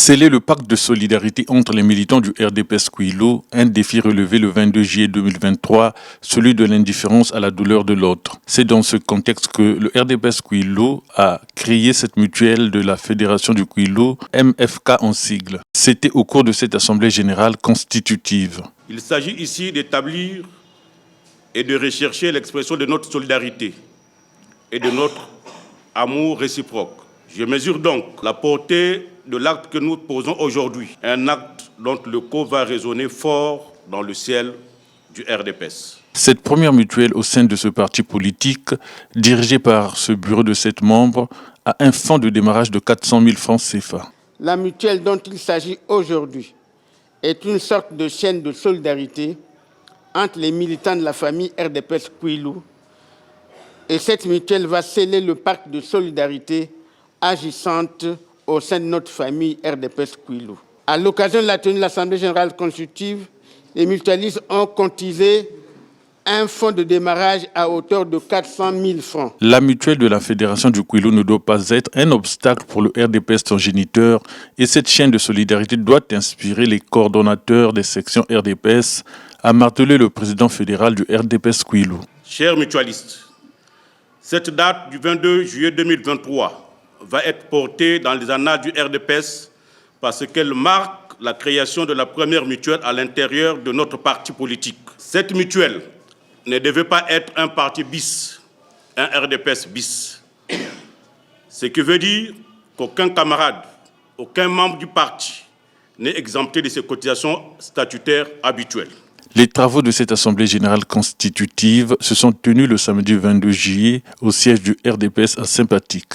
Sceller le pacte de solidarité entre les militants du RDPS Kouilou, un défi relevé le 22 juillet 2023, celui de l'indifférence à la douleur de l'autre. C'est dans ce contexte que le RDPS Kouilou a créé cette mutuelle de la Fédération du Kouilou, MFK en sigle. C'était au cours de cette assemblée générale constitutive. Il s'agit ici d'établir et de rechercher l'expression de notre solidarité et de notre amour réciproque. Je mesure donc la portée de l'acte que nous posons aujourd'hui, un acte dont l'écho va résonner fort dans le ciel du RDPS. Cette première mutuelle au sein de ce parti politique, dirigée par ce bureau de 7 membres, a un fonds de démarrage de 400 000 francs CFA. La mutuelle dont il s'agit aujourd'hui est une sorte de chaîne de solidarité entre les militants de la famille RDPS Kouilou. Et cette mutuelle va sceller le pacte de solidarité agissante au sein de notre famille RDPS Kouilou. À l'occasion de la tenue de l'Assemblée générale constitutive, les mutualistes ont cotisé un fonds de démarrage à hauteur de 400 000 francs. La mutuelle de la Fédération du Kouilou ne doit pas être un obstacle pour le RDPS son géniteur et cette chaîne de solidarité doit inspirer les coordonnateurs des sections RDPS, a martelé le président fédéral du RDPS Kouilou. Chers mutualistes, cette date du 22 juillet 2023 va être portée dans les annales du RDPS parce qu'elle marque la création de la première mutuelle à l'intérieur de notre parti politique. Cette mutuelle ne devait pas être un parti bis, un RDPS bis. Ce qui veut dire qu'aucun camarade, aucun membre du parti n'est exempté de ses cotisations statutaires habituelles. Les travaux de cette assemblée générale constitutive se sont tenus le samedi 22 juillet au siège du RDPS à Saint-Patrick.